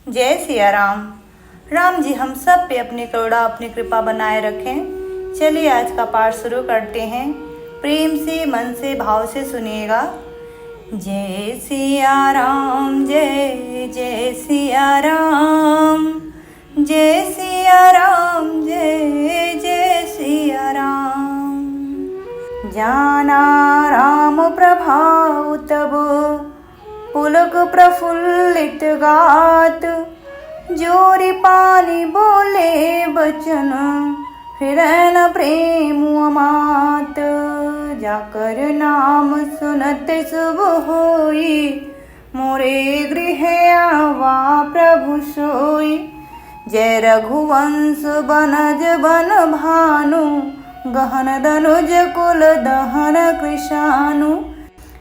जय सिया राम। राम जी हम सब पे अपनी करुणा अपनी कृपा बनाए रखें। चलिए आज का पाठ शुरू करते हैं। प्रेम से मन से भाव से सुनिएगा। जय सिया राम जय जय सिया राम, जय सिया राम जय जय सिया राम। जाना राम प्रभाव तब पुलक प्रफुल्लित गात, जोरी पानी बोले बचन फिर न प्रेम अमात। जाकर नाम सुनत शुभ होई, मोरे गृह आवा प्रभु सोई। जय रघुवंश बनज बन भानु, गहन दनुज कुल दहन कृशानु।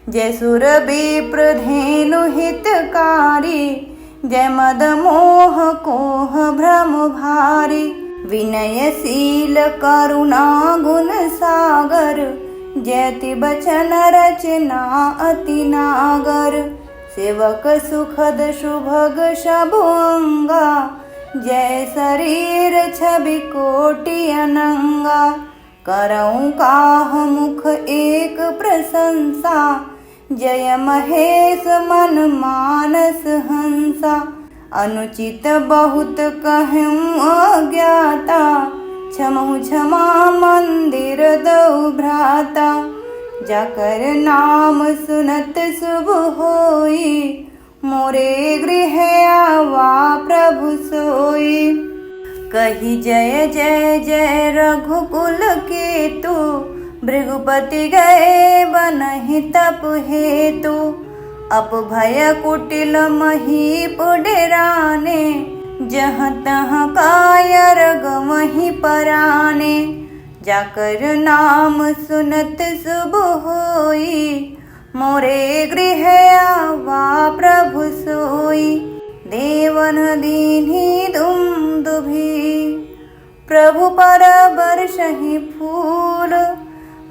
जय सुर विप्र धेनु हितकारी, जय मद मोह कोह भ्रम भारी। विनयशील करुणा गुण सागर, जयति बचन रचना अति नागर। सेवक सुखद सुभग सबु अंगा, जय शरीर छवि कोटि अनंगा। करऊं काह मुख एक प्रशंसा, जय महेश मन मानस हंसा। अनुचित बहुत कहूँ अज्ञाता, क्षमहु क्षमा मंदिर दऊ भ्राता। जाकर नाम सुनत शुभ होई, मोरे गृह आवा प्रभु सोई। कही जय जय जय रघुकुल केतु, भृगुपति गए बनहि तप हेतु। अपभय कुटिल महीप डेराने, जहाँ तहाँ कायर गवहीं पराने। जाकर नाम सुनत शुभ होई, मोरे गृह आवा प्रभु सोई। देवन दीन्ही दुमदुभि, प्रभु पर बरसहि फूल।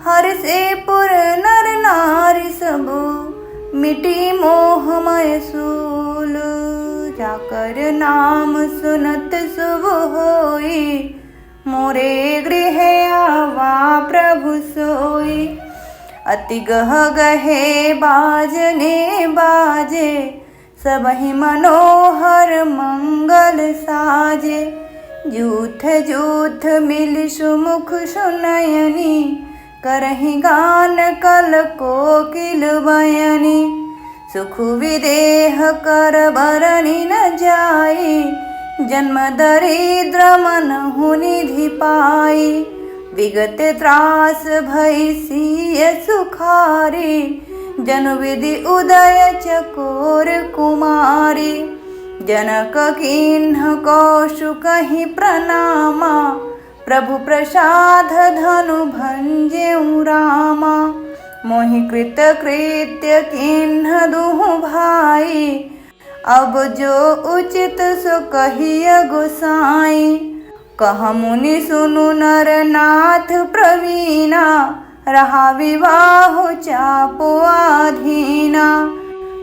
हर्षे पुर नर नारी सबु, मिटी मोहमय सूल। जाकर नाम सुनत शुभ होई, मोरे गृह आवा प्रभु सोई। अति गह गहे बाजने बाजे, सबहि मनोहर मंगल साजे। जूथ जूथ मिल सुमुख सुनयनी, करहि गान कल कोकिल बयनी। सुख विदेह कर बरनि न जाई, जन्म दरिद्र मन निधि पाई। विगत त्रास भई सिय सुखारी, जनु विधि उदय चकोर कुमारी। जनक किन्ह कौशुकहि प्रणामा, प्रभु प्रसाद धनु भंजेउ रामा। मोहि कृत कृत्य किन्ह दुहु भाई, अब जो उचित सो कहिय गोसाई। कह मुनि सुनु नर नाथ प्रवीणा, रहा विवाह चापो आधीना।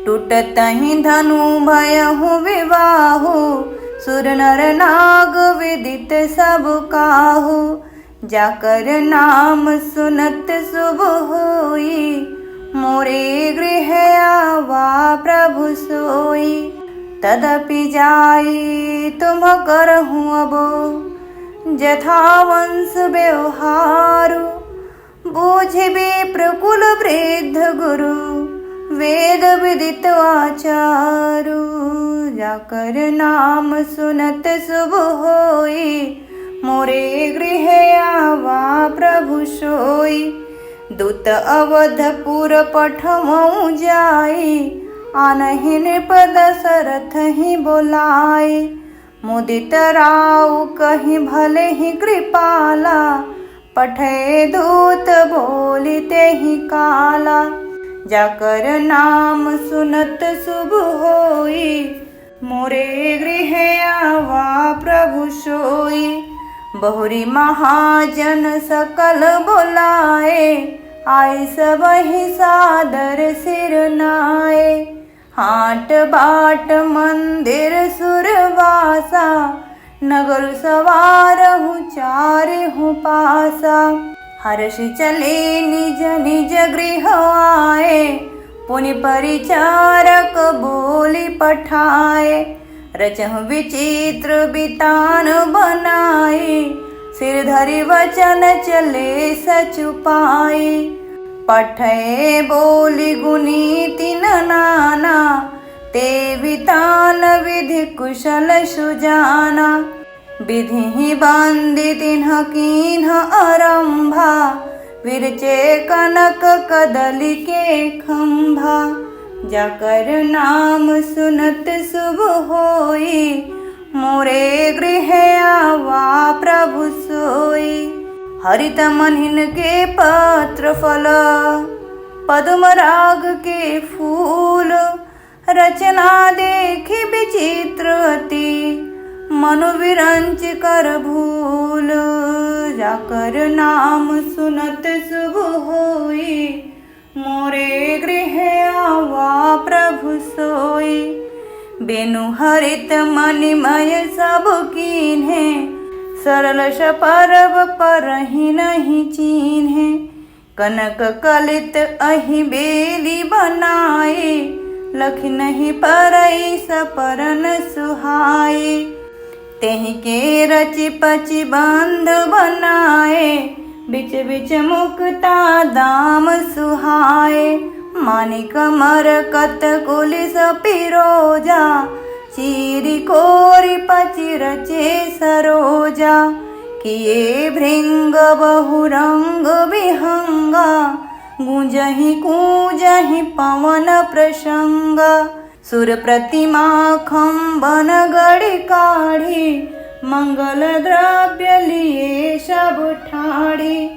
टूटतहि धनु भयहु विवाहु, सुर नर नाग विदित सब काहू। जाकर नाम सुनत शुभ होई, मोरे गृह आवा प्रभु सोई। तदपि जाई तुम करहु अबो, जथा वंश व्यवहारु। बूझि विप्र कुल वृद्ध गुरु, वेद विदित आचारु। जाकर नाम सुनत शुभ होई, मोरे गृह आवा प्रभु सोई। दूत अवधपुर पठमऊ जाई, आनहि नृप दशरथ ही बोलाई। मुदित राउ कहीं भले ही कृपाला, पठे दूत बोलिते ही काला। जाकर नाम सुनत शुभ होई, मोरे गृह आवा प्रभु सोई। बहुरी महाजन सकल बोलाए, आई सबहि सादर सिर नाए। हाट बाट मंदिर सुर नगर सवारहु चारहु पासा। हर्ष चले निज निज गृह आए, पुनि परिचारक बोली पठाए। रचहु विचित्र बितान बनाए, सिर धरि वचन चले सचुपाए। पठे बोली गुनी नाना, ते वितान विधि कुशल सुजाना। विधि बंदी तिन्ह कीन्ह आरंभा, विरचे कनक कदली के खंभा। जाकर नाम सुनत शुभ होई, मोरे गृह आवा प्रभु सोई। हरित मनिन के पत्र फल, पद्म राग के फूल। रचना देखी विचित्र अति, मनु विरंच कर भूल। जाकर नाम सुनत शुभ होई, मोरे गृह आवा प्रभु सोई। बेनु हरित मणिमय सब कीन्हे, सरल परब परहि नहीं चीन्हे। कनक कलित अहि बेली बनाए, लखि नहीं परई सपरन सुहाए। तेहि के रचि पचि बंध बनाए, बिच बिच मुक्ता दाम सुहाए। मानिक मरकत कुलिस पिरोजा, चीरी कोरी पचि रचे सरोजा। किए भृंग बहुरंग विहंगा, गूंजहि कूजहि पवन प्रसंग। सुर प्रतिमा खंबन गढ़ी काढ़ी, मंगल द्रव्य लिए सब ठाढ़ी।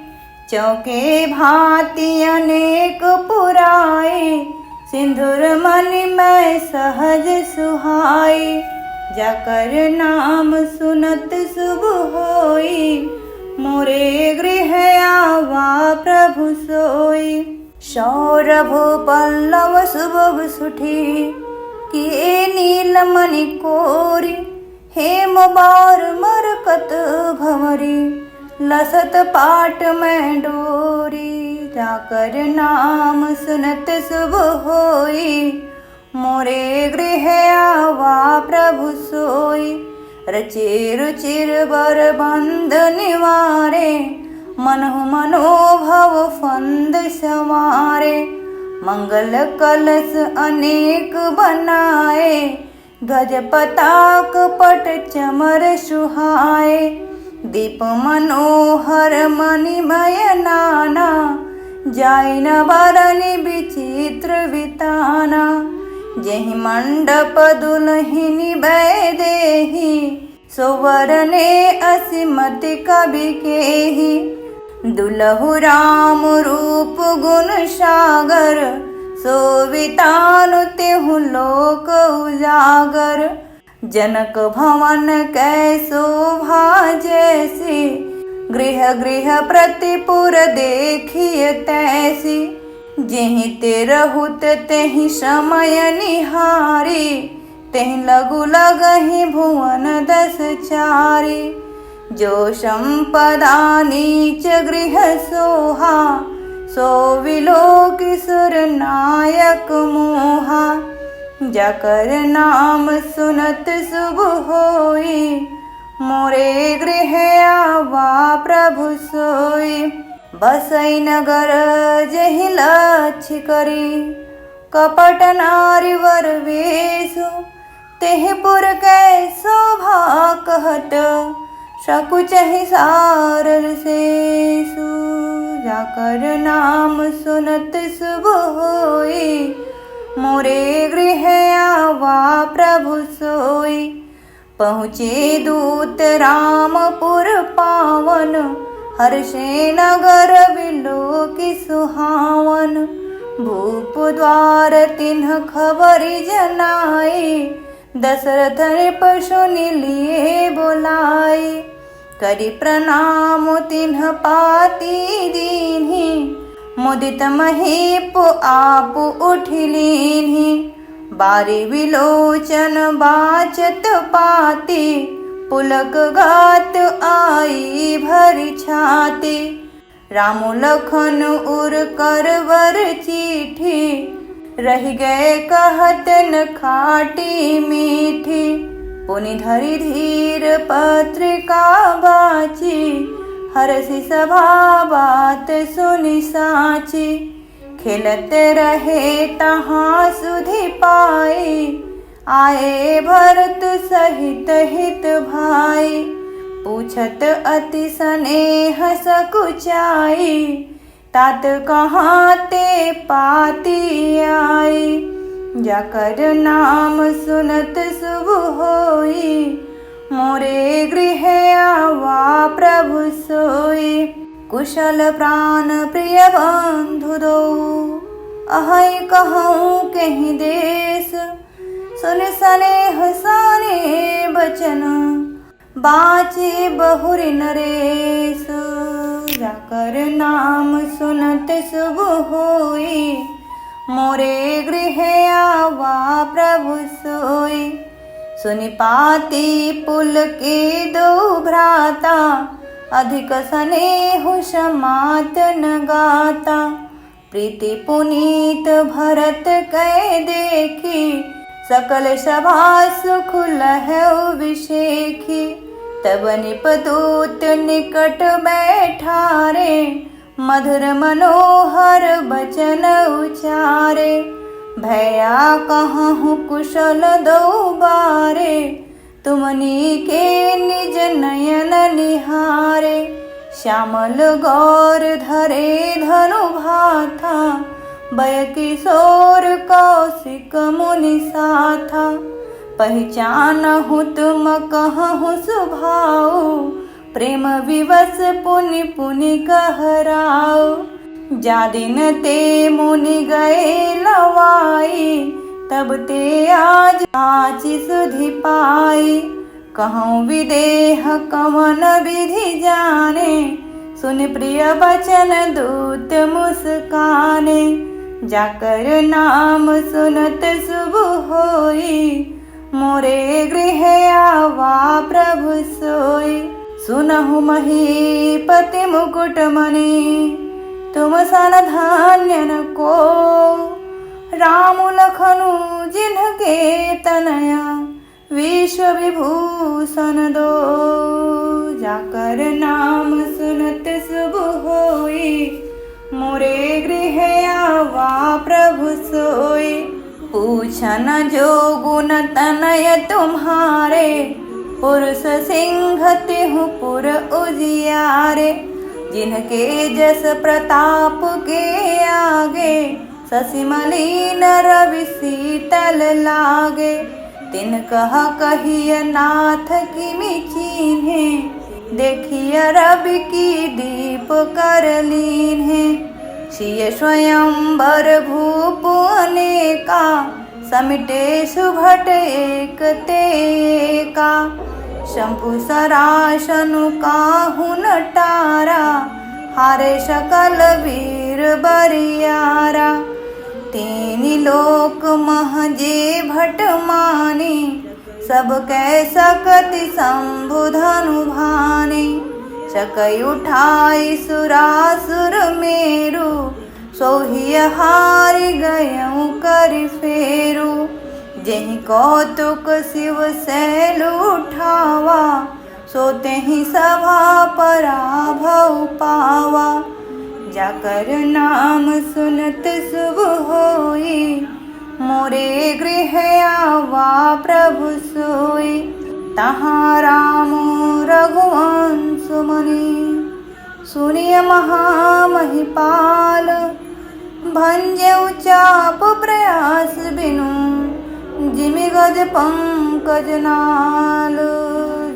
चौके भांति अनेक पुराए, सिंधुर मणिमय सहज सुहाई। जाकर नाम सुनत शुभ होई, मोरे गृह आवा प्रभु सोई। सौरभ पल्लव सुभग सुठी, किए नीलमणि कोरी। हेम बार मरकत भंवरी, लसत पाट में डोरी। जाकर नाम सुनत शुभ होई, मोरे गृह आवा प्रभु सोई। रचे रुचिर बर बंद निवारे, मनहु मनोभव फंद संवारे। मंगल कलश अनेक बनाए, ध्वज पताक पट चमर सुहाए। दीप मनोहर मणिमय नाना, जाई न बरनि विचित्र विताना। जेहि मंडप दुलहिनी बै देहि, सोवरने असिमति कवि केहि। दुलहु राम रूप गुण सागर, सोवितानु तेहु लोक उजागर। जनक भवन कै शोभा जैसी, गृह गृह प्रतिपुर देखिए तैसी। जेहि ते रहुत तेहि समय निहारी, तेहि लगु लगहि भुवन दस चारी। जो संपदा नीच गृह सोहा, सो विलोकि सुर नायक मोहा। जाकर नाम सुनत शुभ होई, मोरे गृह आवा प्रभु सोई। बसई नगर जहि लक्ष्य करी, कपट नारी वर वेशु। तेहि पुर कै शोभा कहत, सकुचहि सारल शेषु। जाकर नाम सुनत शुभ होई, मोरे गृह आवा प्रभु सोई। पहुँचे दूत रामपुर पावन, हर्षे नगर विलोकि सुहावन। भूप द्वार तिन्ह खबरि जनाई, दशरथ नृप सुनि लिए बोलाई। करि प्रणाम तिन्ह पाती दीन्हि, मुदित महीप आप उठि लीन्हि। बारी विलोचन बाचत पाती, पुलक गात आई भरी छाती। राम लखन उर करवर चिट्ठी, रह गए कहत न खाटी मीठी। पुनि धरि धीर पत्रिका बाची, हरसि सभा बात सुनि साची। खेलत रहे तहाँ सुधि पाई, आए भरत सहित हित भाई। पूछत अति स्नेह सकुचाई, तात कहाँ ते पाती आई। जाकर नाम सुनत शुभ होई, मोरे गृह आवा प्रभु सोई। कुशल प्राण प्रिय बंधु दो, अहै कहूँ कहीं देश। सुन स्नेह साने बचन, बाची बहुरि नरेश। जाकर नाम सुनत शुभ होई, मोरे गृह आवा प्रभु सोई। सुनि पाती पुल के दो भ्राता, अधिक स्नेह समात न गाता। प्रीति पुनीत भरत कै देखी, सकल सभा सुख लहउ विशेखी। तब निपदूत निकट बैठारे, मधुर मनोहर बचन उचारे। भैया कहूँ कुशल दो बारे, तुमनी के निज नयन निहारे। श्यामल गौर धरे धनु भाथा, बय किशोर कौशिक मुनि साथा। पहचानहु तुम कहूँ सुभाऊ, प्रेम विवश पुनि पुनि कहराऊ। जा दिन ते मुनि गए लवाई, तब ते आज आची सुधि पाई। कहूँ विदेह कवन विधि जाने, सुन प्रिय बचन दूत मुस्काने। जाकर नाम सुनत शुभ होई, मोरे गृह आवा प्रभु सोई। सुनहु महीपति मुकुट मणि, तुम सन धान्य न को। राम लखनु जिनके तनया, विश्व विभूषण दो। जाकर नाम सुनत शुभ होई, मोरे गृह आवा प्रभु सोई। पूछन जो गुण तनय तुम्हारे, पुरुष सिंह तिहु पुर उजियारे। जिनके जस प्रताप के आगे, शशि मलिन रवि शीतल लागे। तिन कह कहिय नाथ किमि चीन्हे, देखिय रवि की दीप कर लीन्हे। सिय स्वयंवर भूप अनेका, समिटे सुभट एक तेका। शंभु सरासनु काहू नटारा, हारे सकल वीर बरियारा। तेनि लोक महजे भट माने, सब कै सकति शंभु धनु भाने। सकई उठाई सुरासुर मेरु, सोहिय हारि गयऊँ कर फेरु। जेहि कौतुक शिव सैल उठावा, सो तेहि सभा पराभव पावा। जाकर नाम सुनत शुभ होई, मोरे गृह आवा प्रभु सोई। तहाँ राम रघुवंश मुनि, सुनिय महामहिपाल। भंजऊ चाप प्रयास बिनु, जिमि गज पंकज नाल।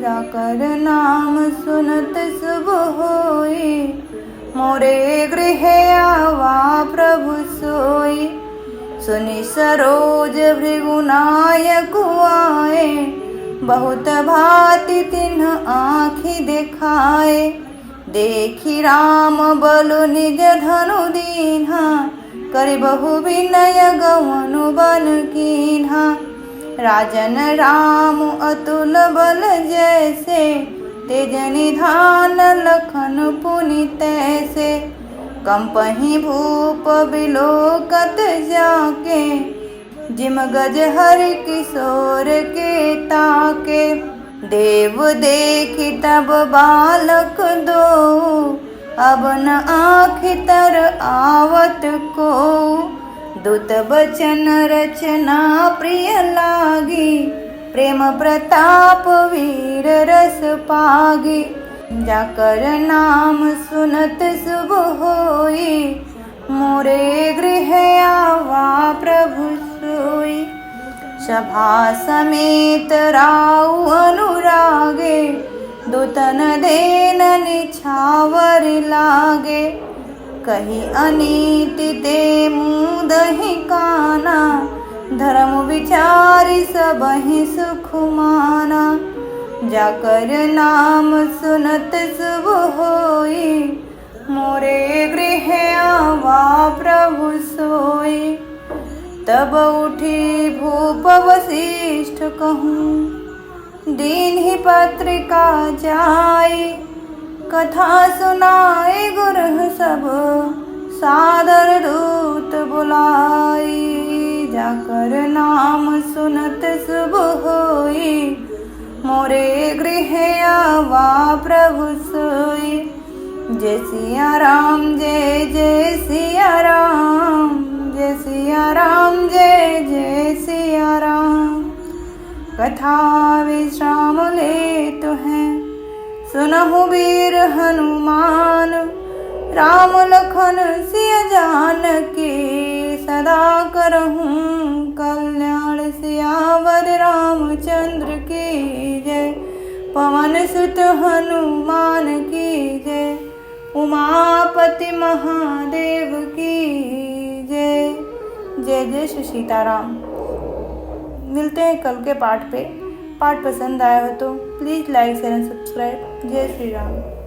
जाकर नाम सुनत शुभ होई, मोरे गृह आवा प्रभु सोई। सुनि सरोज भृगुनायक आए, बहुत भांति तिन्ह आँखि देखाए। देखी राम बलु निज धनु दीन्हा, करि बहु विनय गवनु बन कीन्हा। राजन राम अतुल बल जैसे, तेज निधान लखन पुनि तैसे। कंपहि भूप बिलोकत जाके, जिम गज हरि किशोर के ताके। देव देखि तब बालक दो, अब न आँखि तर आवत को। दूत बचन रचना प्रिय लागी, प्रेम प्रताप वीर रस पागी। जाकर नाम सुनत शुभ होई, मोरे गृह आवा प्रभु सोई। सभा समेत राउ अनुरागे, दूतन देन निछावर लागे। कही अनीति ते मुँह दहि काना, धर्म विचारि सबहि सुख माना। जाकर नाम सुनत शुभ होई, मोरे गृह आवा प्रभु सोई। तब उठी भूप वशिष्ठ कहूँ, दीन्हि पत्रिका जाई। कथा सुनाए गुरु सब, सादर दूत बुलाई। जाकर नाम सुनत शुभ होई, मोरे गृह आवा प्रभु सोई। जय सिया राम जय जय सिया राम, जय सिया राम जय जय सिया राम। कथा विश्राम लेत हैं, सुनहु वीर हनुमान। राम लखन सिया जानकी, सदा करहूँ कल्याण। सियावर रामचंद्र की जय, पवन सुत हनुमान की जय। उमापति महादेव की जय। जय जय श्री सीताराम। मिलते हैं कल के पाठ पे। पाठ पसंद आया हो तो please like share and subscribe. जय श्री राम।